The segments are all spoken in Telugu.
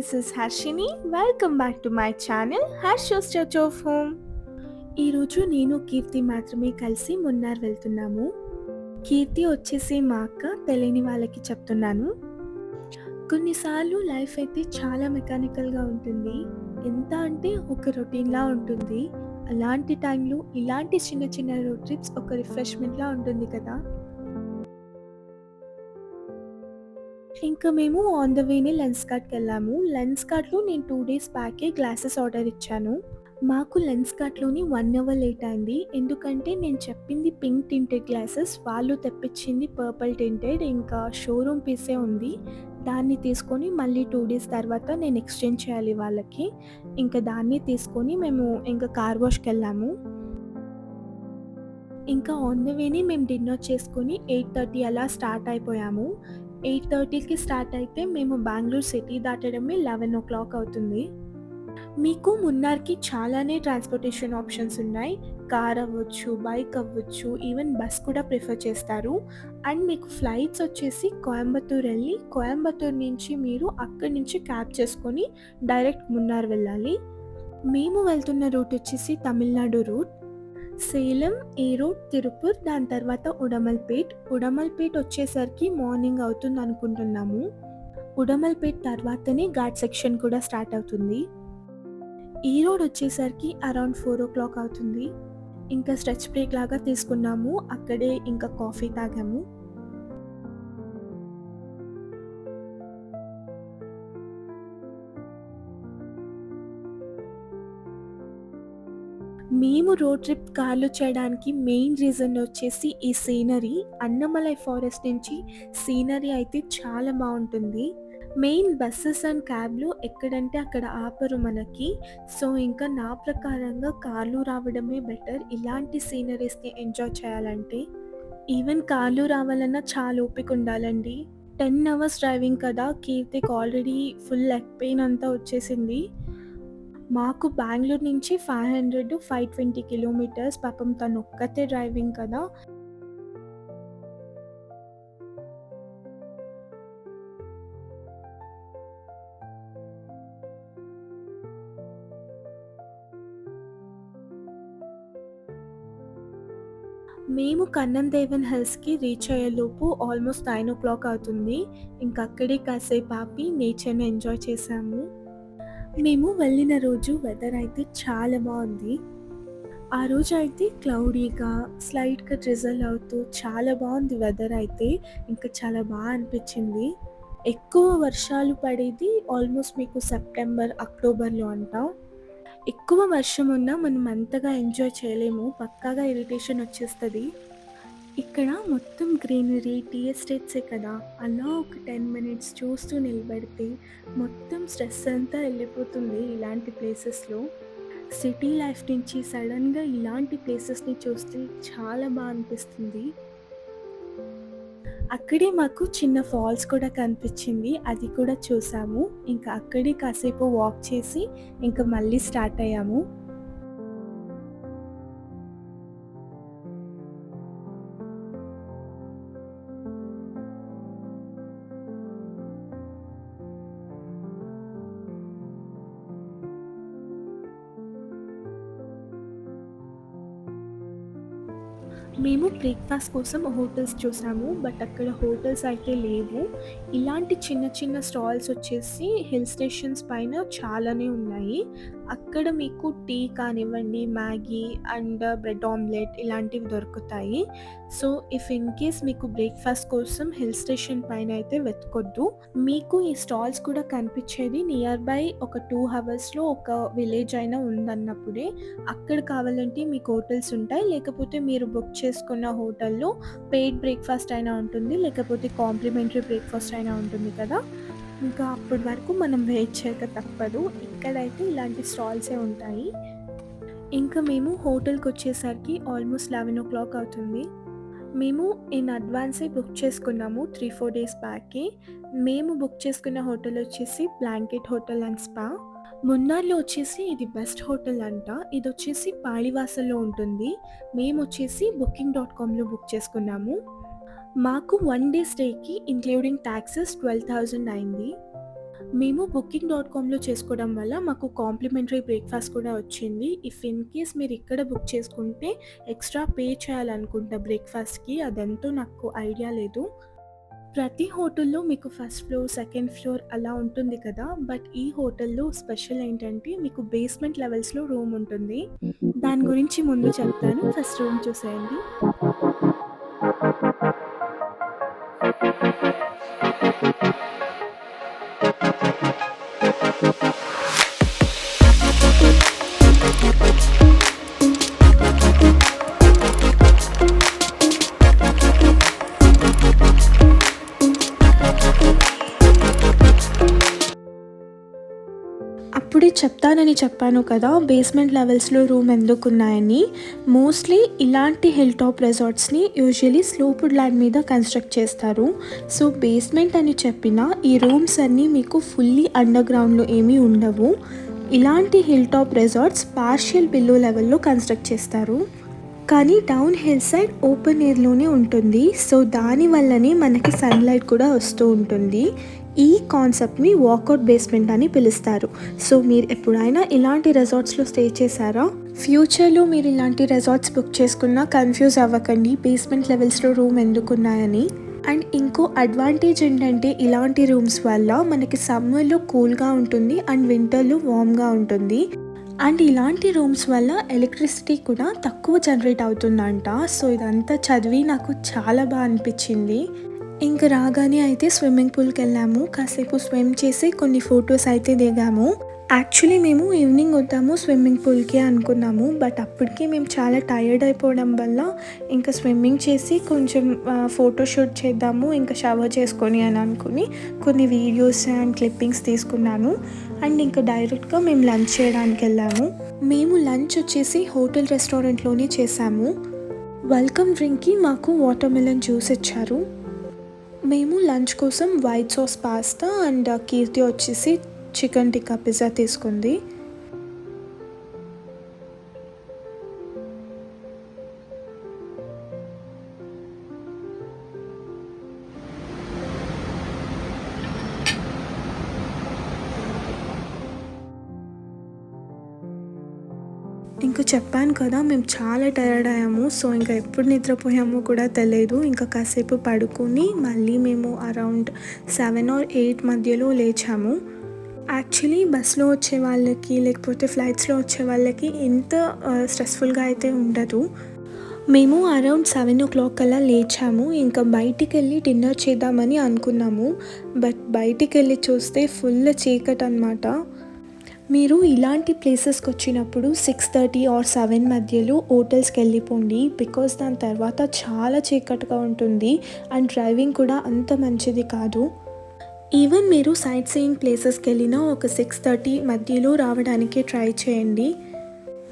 this is Harshini. Welcome back to my channel, Harsho's Touch of Home. ఈరోజు నేను కీర్తి మాత్రమే కలిసి మున్నార్ వెళ్తున్నాము. కీర్తి వచ్చేసి మా అక్క, తెలియని వాళ్ళకి చెప్తున్నాను. కొన్నిసార్లు లైఫ్ అయితే చాలా మెకానికల్గా ఉంటుంది. ఎంత అంటే ఒక రొటీన్లా ఉంటుంది. అలాంటి టైంలో ఇలాంటి చిన్న చిన్న రోడ్ ట్రిప్స్ ఒక రిఫ్రెష్మెంట్లా ఉంటుంది కదా. ఇంకా మేము ఆన్ ద వేనే లెన్స్కార్ట్కి వెళ్ళాము. లెన్స్కార్ట్లో నేను 2 డేస్ బ్యాకే గ్లాసెస్ ఆర్డర్ ఇచ్చాను. మాకు లెన్స్కార్ట్లోని 1 అవర్ లేట్ అయింది. ఎందుకంటే నేను చెప్పింది పింక్ టింటెడ్ గ్లాసెస్, వాళ్ళు తెప్పించింది పర్పుల్ టింటెడ్. ఇంకా షోరూమ్ పీసే ఉంది. దాన్ని తీసుకొని మళ్ళీ 2 డేస్ తర్వాత నేను ఎక్స్చేంజ్ చేయాలి వాళ్ళకి. ఇంకా దాన్ని తీసుకొని మేము ఇంకా కార్ వాష్కి వెళ్ళాము. ఇంకా ఆన్ ద వేనే మేము డిన్నర్ చేసుకొని 8:30 అలా స్టార్ట్ అయిపోయాము. 8:30కి స్టార్ట్ అయితే మేము బెంగళూరు సిటీ దాటడమే 11 ఓ క్లాక్ అవుతుంది. మీకు మున్నార్కి చాలానే ట్రాన్స్పోర్టేషన్ ఆప్షన్స్ ఉన్నాయి. కార్ అవ్వచ్చు, బైక్ అవ్వచ్చు, ఈవెన్ బస్ కూడా ప్రిఫర్ చేస్తారు. అండ్ మీకు ఫ్లైట్స్ వచ్చేసి కోయంబత్తూర్ వెళ్ళి కోయంబత్తూర్ నుంచి మీరు అక్కడి నుంచి క్యాబ్ చేసుకొని డైరెక్ట్ మున్నార్ వెళ్ళాలి. మేము వెళ్తున్న రూట్ వచ్చేసి తమిళనాడు రూట్. సేలం, ఈరోడ్, తిరుపూర్, దాని తర్వాత ఉడమల్పేట్ వచ్చేసరికి మార్నింగ్ అవుతుంది అనుకుంటున్నాము. ఉడమల్పేట్ తర్వాతనే ఘాట్ సెక్షన్ కూడా స్టార్ట్ అవుతుంది. ఈరోడ్ వచ్చేసరికి అరౌండ్ 4 ఓ క్లాక్ అవుతుంది. ఇంకా స్ట్రెచ్ బ్రేక్ లాగా తీసుకున్నాము. అక్కడే ఇంకా కాఫీ తాగాము. మేము రోడ్ ట్రిప్ కార్లో చేయడానికి మెయిన్ రీజన్ వచ్చేసి ఈ సీనరీ. అన్నమలై ఫారెస్ట్ నుంచి సీనరీ అయితే చాలా బాగుంటుంది. మెయిన్ బస్సెస్ అండ్ క్యాబ్లు ఎక్కడంటే అక్కడ ఆపరు మనకి. సో ఇంకా నా ప్రకారంగా కార్లు రావడమే బెటర్ ఇలాంటి సీనరీస్ని ఎంజాయ్ చేయాలంటే. ఈవెన్ కార్లు రావాలన్నా చాలా ఓపిక ఉండాలండి. 10 అవర్స్ డ్రైవింగ్ కదా. కీర్తికి ఆల్రెడీ ఫుల్ లెగ్ పెయిన్ అంతా వచ్చేసింది. మాకు బెంగళూరు నుంచి 520 కిలోమీటర్స్. పాపం తను ఒక్కతే డ్రైవింగ్ కదా. మేము కన్నన్ హిల్స్కి రీచ్ అయ్యేలోపు ఆల్మోస్ట్ 9 ఓ క్లాక్ అవుతుంది. ఇంకా అక్కడే కాసేపు ఆపి నేచర్ని ఎంజాయ్ చేసాము. మేము వెళ్ళిన రోజు వెదర్ అయితే చాలా బాగుంది. ఆ రోజు అయితే క్లౌడీగా స్లైట్గా డ్రిజల్ అవుతూ చాలా బాగుంది వెదర్ అయితే. ఇంకా చాలా బాగా అనిపించింది. ఎక్కువ వర్షాలు పడేది ఆల్మోస్ట్ మీకు సెప్టెంబర్, అక్టోబర్లో అంట. ఎక్కువ వర్షం ఉన్నా మనం అంతగా ఎంజాయ్ చేయలేము. పక్కాగా ఇరిటేషన్ వచ్చేస్తుంది. ఇక్కడ మొత్తం గ్రీనరీ, టీ ఎస్టేట్సే కదా. అలా ఒక 10 మినిట్స్ చూస్తూ నిలబడితే మొత్తం స్ట్రెస్ అంతా వెళ్ళిపోతుంది ఇలాంటి ప్లేసెస్లో. సిటీ లైఫ్ నుంచి సడన్గా ఇలాంటి ప్లేసెస్ని చూస్తే చాలా బాగా అనిపిస్తుంది. అక్కడే మాకు చిన్న ఫాల్స్ కూడా కనిపించింది. అది కూడా చూసాము. ఇంకా అక్కడే కాసేపు వాక్ చేసి ఇంకా మళ్ళీ స్టార్ట్ అయ్యాము. మేము బ్రేక్ఫాస్ట్ కోసం హోటల్స్ చూసాము. బట్ అక్కడ హోటల్స్ అయితే లేవు. ఇలాంటి చిన్న చిన్న స్టాల్స్ వచ్చేసి హిల్ స్టేషన్స్ పైన చాలానే ఉన్నాయి. అక్కడ మీకు టీ కానివ్వండి, మ్యాగీ అండ్ బ్రెడ్ ఆమ్లెట్ ఇలాంటివి దొరుకుతాయి. సో ఇఫ్ ఇన్ కేస్ మీకు బ్రేక్ఫాస్ట్ కోసం హిల్ స్టేషన్ పైన అయితే వెతకొద్దు. మీకు ఈ స్టాల్స్ కూడా కనిపించేది నియర్ బై ఒక 2 అవర్స్లో ఒక విలేజ్ అయినా ఉందన్నప్పుడే. అక్కడ కావాలంటే మీకు హోటల్స్ ఉంటాయి. లేకపోతే మీరు బుక్ చేసుకున్న హోటల్లో పెయిడ్ బ్రేక్ఫాస్ట్ అయినా ఉంటుంది, లేకపోతే కాంప్లిమెంటరీ బ్రేక్ఫాస్ట్ అయినా ఉంటుంది కదా. ఇంకా అప్పటి వరకు మనం వెయిట్ చేయక తప్పదు. ఇక్కడైతే ఇలాంటి స్టాల్సే ఉంటాయి. ఇంకా మేము హోటల్కి వచ్చేసరికి ఆల్మోస్ట్ 11 ఓ క్లాక్ అవుతుంది. మేము ఇన్ అడ్వాన్సే బుక్ చేసుకున్నాము 3-4 డేస్ బ్యాక్కి. మేము బుక్ చేసుకున్న హోటల్ వచ్చేసి బ్లాంకెట్ హోటల్ అండ్ స్పా. మున్నార్లో వచ్చేసి ఇది బెస్ట్ హోటల్ అంట. ఇది వచ్చేసి పాళివాసల్లో ఉంటుంది. మేము వచ్చేసి booking.comలో బుక్ చేసుకున్నాము. మాకు 1 డే స్టేకి ఇంక్లూడింగ్ ట్యాక్సెస్ 12,000 అయింది. మేము బుకింగ్.కామ్‌లో చేసుకోవడం వల్ల మాకు కాంప్లిమెంటరీ బ్రేక్‌ఫాస్ట్ కూడా వచ్చింది. ఇఫ్ ఇన్ కేస్ మీరు ఇక్కడ బుక్ చేసుకుంటే ఎక్స్‌ట్రా పే చేయాలనుకుంటా బ్రేక్‌ఫాస్ట్‌కి. అదెంతో నాకు ఐడియా లేదు. ప్రతి హోటల్‌లో మీకు ఫస్ట్ ఫ్లోర్, సెకండ్ ఫ్లోర్ అలా ఉంటుంది కదా! బట్ ఈ హోటల్‌లో స్పెషల్ ఏంటంటే మీకు బేస్మెంట్ లెవెల్స్‌లో రూమ్ ఉంటుంది. దాని గురించి ముందు చెప్తాను. ఫస్ట్ రూమ్ చూసేయండి. అప్పుడే చెప్తానని చెప్పాను కదా! బేస్మెంట్ లెవెల్స్‌లో రూమ్ ఎందుకున్నాయని. మోస్ట్‌లీ ఇలాంటి హిల్ టాప్ రిసార్ట్స్‌ని యూజువల్లీ స్లోప్డ్ ల్యాండ్ మీద కన్‌స్ట్రక్ట్ చేస్తారు. సో, బేస్మెంట్ అని చెప్పినా ఈ రూమ్స్ అన్నీ మీకు ఫుల్లీ అండర్ గ్రౌండ్‌లో ఏమీ ఉండవు. ఇలాంటి hill top resorts partial below లెవెల్‌లో కన్‌స్ట్రక్ట్ చేస్తారు. కానీ డౌన్ హిల్ సైడ్ ఓపెన్ ఎయిర్‌లోనే ఉంటుంది. సో, దానివల్లనే మనకి సన్‌లైట్ కూడా వస్తూ ఉంటుంది. ఈ కాన్సెప్ట్‌ని వాకౌట్ బేస్మెంట్ అని పిలుస్తారు. సో, మీరు ఎప్పుడైనా ఇలాంటి రిసార్ట్స్‌లో స్టే చేశారా? ఫ్యూచర్‌లో మీరు ఇలాంటి రిసార్ట్స్ బుక్ చేసుకున్నా కన్‌ఫ్యూజ్ అవ్వకండి బేస్మెంట్ లెవెల్స్‌లో రూమ్ ఎందుకున్నాయని. అండ్ ఇంకో అడ్వాంటేజ్ ఏంటంటే ఇలాంటి రూమ్స్ వల్ల మనకి సమ్మర్‌లో కూల్‌గా ఉంటుంది అండ్ వింటర్‌లో వార్మ్‌గా ఉంటుంది. అండ్ ఇలాంటి రూమ్స్ వల్ల ఎలక్ట్రిసిటీ కూడా తక్కువ జనరేట్ అవుతుందంట. సో, ఇదంతా చదివి నాకు చాలా అనిపించింది. ఇంక రాగానే అయితే స్విమ్మింగ్ పూల్‌కెళ్ళాము. కాసేపు స్విమ్ చేసి కొన్ని ఫొటోస్ అయితే దిగాము. యాక్చువల్లీ మేము ఈవినింగ్ వద్దాము స్విమ్మింగ్ పూల్‌కి అనుకున్నాము. బట్ అప్పటికే మేము చాలా టైర్డ్ అయిపోవడం వల్ల ఇంకా స్విమ్మింగ్ చేసి కొంచెం ఫోటోషూట్ చేద్దాము ఇంకా షవర్ చేసుకొని అని అనుకుని కొన్ని వీడియోస్ అండ్ క్లిప్పింగ్స్ తీసుకున్నాను. అండ్ ఇంకా డైరెక్ట్గా మేము లంచ్ చేయడానికి వెళ్ళాము. మేము లంచ్ వచ్చేసి హోటల్ రెస్టారెంట్లోనే చేసాము. వెల్కమ్ డ్రింక్కి మాకు వాటర్ మిలన్ జ్యూస్ ఇచ్చారు. మేము లంచ్ కోసం వైట్ సాస్ పాస్తా అండ్ కీర్తి వచ్చేసి చికెన్ టిక్కా పిజ్జా తీసుకుంది. ఇంకా చెప్పాను కదా మేము చాలా టైర్డ్ అయ్యాము. సో, ఇంకా ఎప్పుడు నిద్రపోయామో కూడా తెలియదు. ఇంకా కాసేపు పడుకొని మళ్ళీ మేము అరౌండ్ 7 or 8 మధ్యలో లేచాము. యాక్చువల్లీ బస్‌లో వచ్చే వాళ్ళకి లేకపోతే ఫ్లైట్స్‌లో వచ్చే వాళ్ళకి ఇంత స్ట్రెస్‌ఫుల్‌గా అయితే ఉండదు. మేము అరౌండ్ 7:00 కల్లా లేచాము. ఇంకా బయటికెళ్ళి డిన్నర్ చేద్దామని అనుకున్నాము. బట్ బయటికెళ్ళి చూస్తే ఫుల్ చీకటనమాట. మీరు ఇలాంటి ప్లేసెస్కి వచ్చినప్పుడు 6:30 or 7 మధ్యలో హోటల్స్కి వెళ్ళిపోండి. బికాస్ దాని తర్వాత చాలా చీకటిగా ఉంటుంది అండ్ డ్రైవింగ్ కూడా అంత మంచిది కాదు. ఈవెన్ మీరు సైట్ సీయింగ్ ప్లేసెస్కి వెళ్ళినా ఒక 6:30 మధ్యలో రావడానికి ట్రై చేయండి.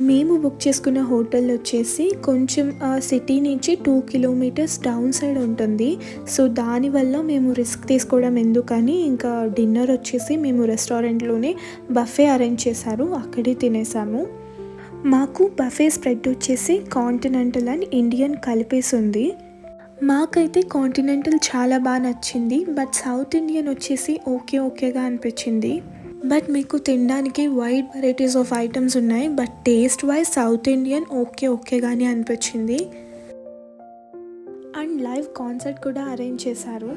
మేము బుక్ చేసుకున్న హోటల్ వచ్చేసి కొంచెం సిటీ నుంచి 2 kilometers డౌన్ సైడ్ ఉంటుంది. సో, దానివల్ల మేము రిస్క్ తీసుకోవడం ఎందుకని ఇంకా డిన్నర్ వచ్చేసి మేము రెస్టారెంట్లోనే బఫే అరేంజ్ చేశారు. అక్కడే తినేసాము. మాకు బఫే స్ప్రెడ్ వచ్చేసి కాంటినెంటల్ అండ్ ఇండియన్ కలిపేసి ఉంది. మాకైతే కాంటినెంటల్ చాలా నచ్చింది. బట్ సౌత్ ఇండియన్ వచ్చేసి ఓకేగా అనిపించింది. బట్ మీకు తినడానికి వైడ్ వెరైటీస్ ఆఫ్ ఐటమ్స్ ఉన్నాయి. But taste wise South Indian ఓకేగానే అనిపించింది. అండ్ లైవ్ కాన్సర్ట్ కూడా అరేంజ్ చేశారు.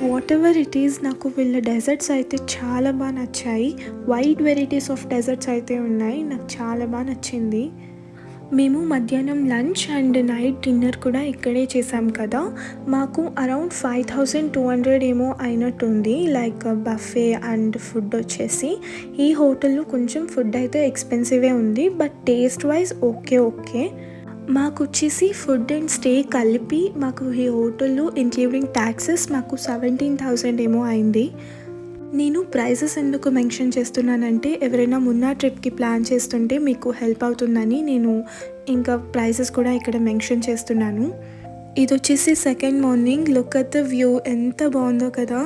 వాట్ ఎవర్ ఇట్ ఈస్ నాకు వీళ్ళ డెజర్ట్స్ అయితే చాలా నచ్చాయి. వైడ్ వెరైటీస్ ఆఫ్ డెజర్ట్స్ అయితే ఉన్నాయి. నాకు చాలా నచ్చింది. మేము మధ్యాహ్నం లంచ్ అండ్ నైట్ డిన్నర్ కూడా ఇక్కడే చేసాం కదా. మాకు అరౌండ్ 5200 ఏమో అయినట్టుంది. లైక్ బఫే అండ్ ఫుడ్ వచ్చేసి. ఈ హోటల్లో కొంచెం ఫుడ్ అయితే ఎక్స్పెన్సివే ఉంది. But taste wise okay. మాకు వచ్చేసి ఫుడ్ అండ్ స్టే కలిపి మాకు ఈ హోటల్లో ఇంక్లూడింగ్ ట్యాక్సెస్ మాకు 17,000 ఏమో అయింది. నేను ప్రైజెస్ ఎందుకు మెన్షన్ చేస్తున్నానంటే ఎవరైనా మున్నా ట్రిప్కి ప్లాన్ చేస్తుంటే మీకు హెల్ప్ అవుతుందని నేను ఇంకా ప్రైజెస్ కూడా ఇక్కడ మెన్షన్ చేస్తున్నాను. ఇదొచ్చేసి second morning. Look at the view, ఎంత బాగుందో కదా.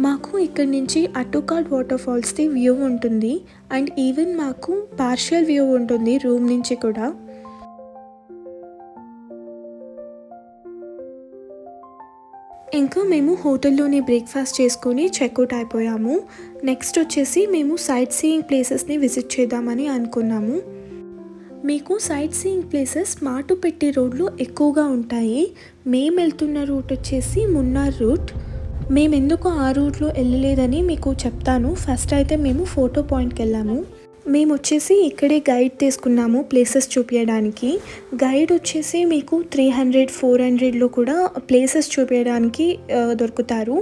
మాకు ఇక్కడి నుంచి అటుకాడ్ వాటర్ ఫాల్స్‌ది వ్యూ ఉంటుంది. అండ్ ఈవెన్ మాకు పార్షియల్ వ్యూ ఉంటుంది రూమ్ నుంచి కూడా. ఇంకా మేము హోటల్‌లోనే బ్రేక్‌ఫాస్ట్ చేసుకొని చెక్‌ఔట్ అయిపోయాము. నెక్స్ట్ వచ్చేసి మేము సైట్ సీయింగ్ ప్లేసెస్‌ని విజిట్ చేద్దామని అనుకున్నాము. మీకు సైట్ సీయింగ్ ప్లేసెస్ మాటుపెట్టి రోడ్‌లో ఎక్కువగా ఉంటాయి. మేము వెళ్తున్న రూట్ వచ్చేసి మున్నార్ రూట్. మేమెందుకు ఆ రూట్‌లో వెళ్ళలేదని మీకు చెప్తాను. ఫస్ట్ అయితే మేము ఫోటో పాయింట్‌కి వెళ్ళాము. మేము వచ్చేసి ఇక్కడే గైడ్ తీసుకున్నాము ప్లేసెస్ చూపించడానికి. గైడ్ వచ్చేసి మీకు 300, 400లో కూడా ప్లేసెస్ చూపించడానికి దొరుకుతారు.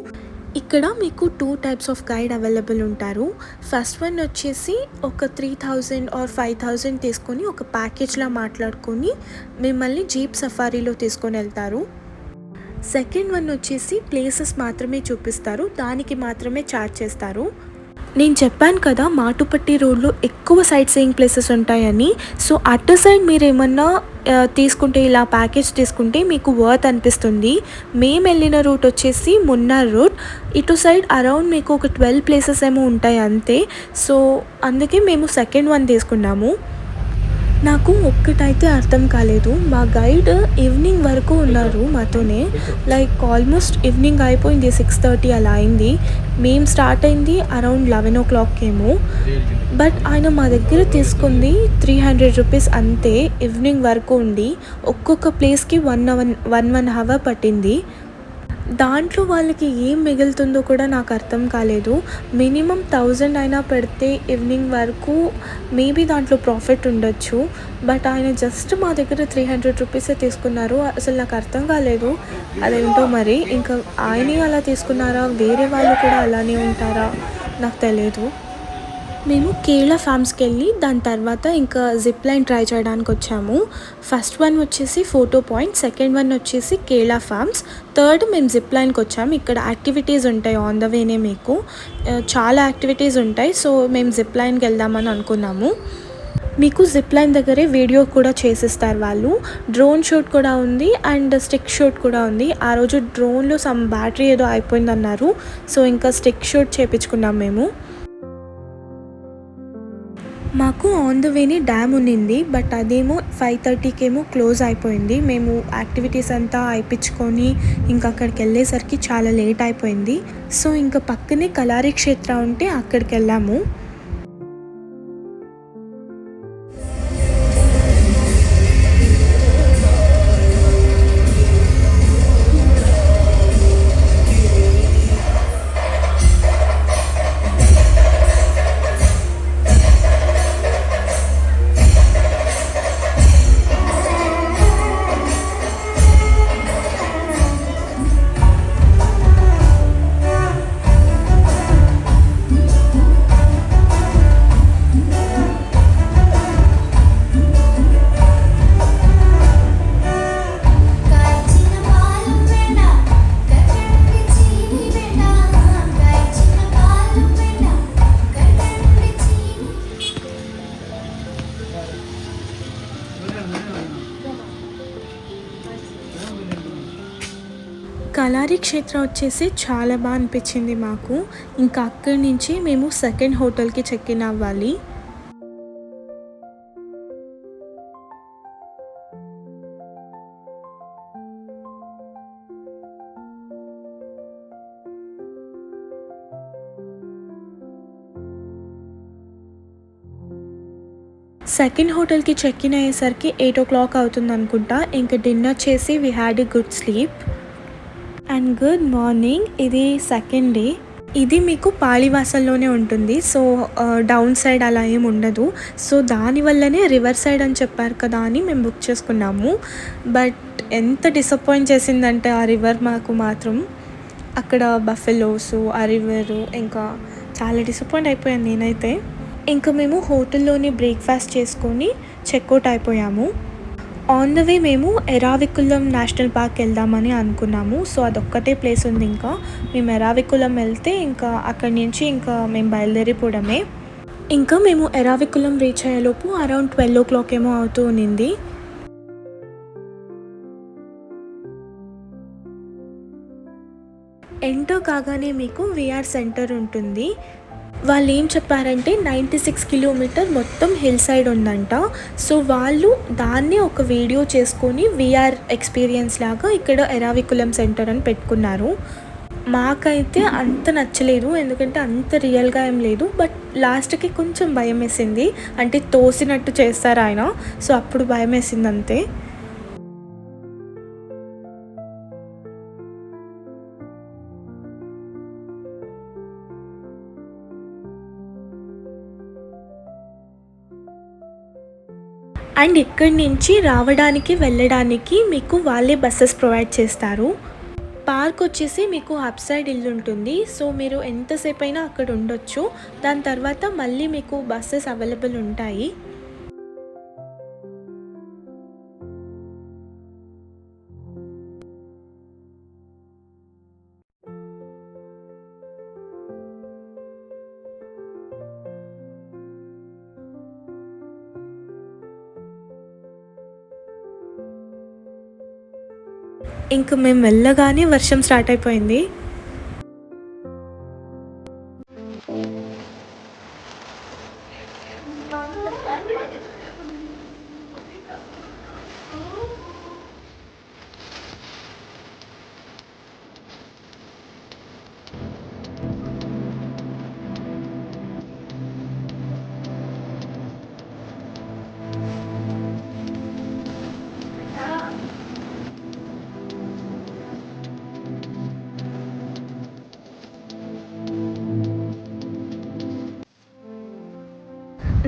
ఇక్కడ మీకు 2 టైప్స్ ఆఫ్ గైడ్ అవైలబుల్ ఉంటారు. ఫస్ట్ వన్ వచ్చేసి ఒక 3000 ఆర్ 5000 తీసుకొని ఒక ప్యాకేజ్లా మాట్లాడుకొని మిమ్మల్ని జీప్ సఫారీలో తీసుకొని వెళ్తారు. సెకండ్ వన్ వచ్చేసి ప్లేసెస్ మాత్రమే చూపిస్తారు, దానికి మాత్రమే ఛార్జ్ చేస్తారు. నేను చెప్పాను కదా మాటుపట్టి రోడ్లో ఎక్కువ సైట్ సీయింగ్ ప్లేసెస్ ఉంటాయని. సో అటు సైడ్ మీరు ఏమన్నా తీసుకుంటే, ఇలా ప్యాకేజ్ తీసుకుంటే మీకు వర్త్ అనిపిస్తుంది. మేము వెళ్ళిన రూట్ వచ్చేసి మున్నార్ రూట్. ఇటు సైడ్ అరౌండ్ మీకు ఒక 12 ప్లేసెస్ ఏమో ఉంటాయి అంతే. సో అందుకే మేము సెకండ్ వన్ తీసుకున్నాము. నాకు ఒక్కటైతే అర్థం కాలేదు. మా గైడ్ ఈవినింగ్ వరకు ఉన్నారు మాతోనే. లైక్ ఆల్మోస్ట్ ఈవినింగ్ అయిపోయింది, 6:30 అలా అయింది. మేము స్టార్ట్ అయింది అరౌండ్ 11 ఏమో. బట్ ఆయన మా దగ్గర తీసుకుంది 300 రూపీస్ అంతే. ఈవినింగ్ వరకు ఉండి ఒక్కొక్క ప్లేస్కి 1 అవర్ పట్టింది. దాంట్లో వాళ్ళకి ఏం మిగులుతుందో కూడా నాకు అర్థం కాలేదు. మినిమం 1000 అయినా పెడితే ఈవినింగ్ వరకు మేబీ దాంట్లో ప్రాఫిట్ ఉండొచ్చు. బట్ ఆయన జస్ట్ మా దగ్గర 300 రూపీసే తీసుకున్నారు. అసలు నాకు అర్థం కాలేదు అదేంటో మరి. ఇంకా ఆయనే అలా తీసుకున్నారా, వేరే వాళ్ళు కూడా అలానే ఉంటారా నాకు తెలియదు. మేము కేరళ ఫామ్స్కి వెళ్ళి దాని తర్వాత ఇంకా జిప్ లైన్ ట్రై చేయడానికి వచ్చాము. ఫస్ట్ వన్ వచ్చేసి ఫోటో పాయింట్, సెకండ్ వన్ వచ్చేసి కేరళ ఫామ్స్, థర్డ్ మేము జిప్ లైన్కి వచ్చాము. ఇక్కడ యాక్టివిటీస్ ఉంటాయి ఆన్ ద వేనే, మీకు చాలా యాక్టివిటీస్ ఉంటాయి. సో మేము జిప్ లైన్కి వెళ్దామని అనుకున్నాము. మీకు జిప్ లైన్ దగ్గరే వీడియో కూడా చేసిస్తారు వాళ్ళు. డ్రోన్ షూట్ కూడా ఉంది అండ్ స్టిక్ షూట్ కూడా ఉంది. ఆ రోజు డ్రోన్లో సమ్ బ్యాటరీ ఏదో అయిపోయిందన్నారు. సో ఇంకా స్టిక్ షూట్ చేయించుకున్నాం మేము. మాకు ఆన్ ద వేనే డ్యామ్ ఉన్నింది. బట్ అదేమో 5:30కేమో క్లోజ్ అయిపోయింది. మేము యాక్టివిటీస్ అంతా అయిపించుకొని ఇంకా అక్కడికి వెళ్ళేసరికి చాలా లేట్ అయిపోయింది. సో ఇంకా పక్కనే కలారి క్షేత్ర ఉంటే అక్కడికి వెళ్ళాము. కలారి క్షేత్ర వచ్చేసి చాలా బాగా అనిపించింది మాకు. ఇంకా అక్కడి నుంచి మేము సెకండ్ హోటల్కి చెక్ ఇన్ అవ్వాలి. సెకండ్ హోటల్కి చెక్ ఇన్ అయ్యేసరికి 8 అవుతుంది అనుకుంటా. ఇంకా డిన్నర్ చేసి we had a good sleep. And good morning. ఇది సెకండ్ డే. ఇది మీకు పాళివాసల్లోనే ఉంటుంది. సో డౌన్ సైడ్ అలా ఏమి ఉండదు. సో దానివల్లనే రివర్ సైడ్ అని చెప్పారు కదా అని మేము బుక్ చేసుకున్నాము. బట్ ఎంత డిసప్పాయింట్ చేసిందంటే ఆ రివర్ మాకు మాత్రం. అక్కడ బఫెలోస్, ఆ రివరు, ఇంకా చాలా డిసప్పాయింట్ అయిపోయాను నేనైతే. ఇంక మేము హోటల్‌లోనే బ్రేక్‌ఫాస్ట్ చేసుకొని చెక్‌ఔట్ అయిపోయాము. ఆన్ ద వే మేము ఎరావికులం నేషనల్ పార్క్ వెళ్దామని అనుకున్నాము. సో, అదొక్కటే ప్లేస్ ఉంది ఇంకా. మేము ఎరావికులం వెళ్తే ఇంకా అక్కడి నుంచి ఇంకా మేము బయలుదేరిపోవడమే. ఇంకా మేము ఎరావికులం రీచ్ అయ్యేలోపు అరౌండ్ 12:00 ఏమో అవుతూ ఉన్నింది. ఎంటర్ కాగానే మీకు వీఆర్ సెంటర్ ఉంటుంది. వాళ్ళేం చెప్పారంటే 96 కిలోమీటర్ మొత్తం హిల్ సైడ్ ఉందంట. సో, వాళ్ళు దాన్నే ఒక వీడియో చేసుకొని వీఆర్ ఎక్స్‌పీరియన్స్ లాగా ఇక్కడ ఎరావికులం సెంటర్ అని పెట్టుకున్నారు. మాకైతే అంత నచ్చలేదు. ఎందుకంటే అంత రియల్‌గా ఏం లేదు. బట్ లాస్ట్‌కి కొంచెం భయమేసింది. అంటే తోసినట్టు చేస్తారాయన. సో, అప్పుడు భయమేసిందంతే. అండ్ ఇక్కడి నుంచి రావడానికి, వెళ్ళడానికి మీకు వాళ్ళే బసెస్ ప్రొవైడ్ చేస్తారు. పార్క్ వచ్చేసి మీకు అప్ సైడ్ ఇల్లుంటుంది. సో, మీరు ఎంతసేపైనా అక్కడ ఉండొచ్చు. దాని తర్వాత మళ్ళీ మీకు బసెస్ అవైలబుల్ ఉంటాయి. ఇంక మేము వెళ్ళగానే వర్షం స్టార్ట్ అయిపోయింది.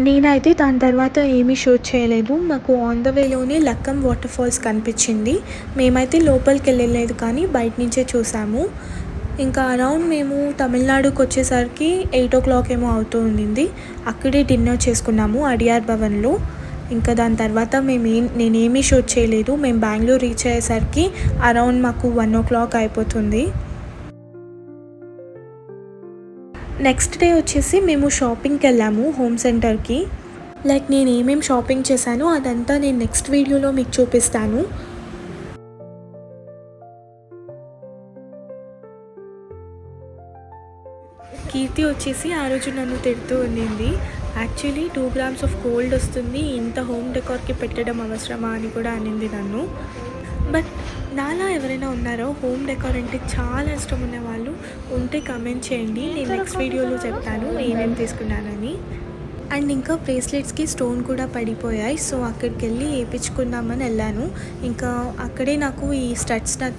నేనైతే దాని తర్వాత ఏమీ షూట్ చేయలేదు. మాకు ఆన్ ద వేలోనే లక్కం వాటర్ ఫాల్స్ కనిపించింది. మేమైతే లోపలికెళ్ళలేదు కానీ బయట నుంచే చూసాము. ఇంకా అరౌండ్ మేము తమిళనాడుకొచ్చేసరికి 8:00 ఏమో అవుతూ ఉండింది. అక్కడే డిన్నర్ చేసుకున్నాము అడియార్ భవన్‌లో. ఇంకా దాని తర్వాత నేనేమీ షూట్ చేయలేదు. మేము బెంగుళూరు రీచ్ అయ్యేసరికి అరౌండ్ మాకు 1:00 అయిపోతుంది. నెక్స్ట్ డే వచ్చేసి మేము షాపింగ్‌కెళ్ళాము హోమ్ సెంటర్‌కి. లైక్ నేనేమేం షాపింగ్ చేశానో అదంతా నేను నెక్స్ట్ వీడియోలో మీకు చూపిస్తాను. కీర్తి వచ్చేసి ఆ రోజు నన్ను తిడుతూ ఉండింది. యాక్చువల్లీ 2 గ్రామ్స్ ఆఫ్ గోల్డ్ వస్తుంది. ఇంత హోమ్ డెకార్‌కి పెట్టడం అవసరమా అని కూడా అనింది నన్ను. బట్ నాలా ఎవరైనా ఉన్నారో హోమ్ డెకార్ అంటే చాలా ఇష్టం ఉన్నవాళ్ళు ఉంటే కమెంట్ చేయండి. నేను నెక్స్ట్ వీడియోలో చెప్తాను ఏమేమి తీసుకున్నానని. అండ్ ఇంకా బ్రేస్లెట్స్‌కి స్టోన్ కూడా పడిపోయాయి. సో, అక్కడికెళ్ళి ఏపిచ్చుకుందామని వెళ్ళాను. ఇంకా అక్కడే నాకు ఈ స్టడ్స్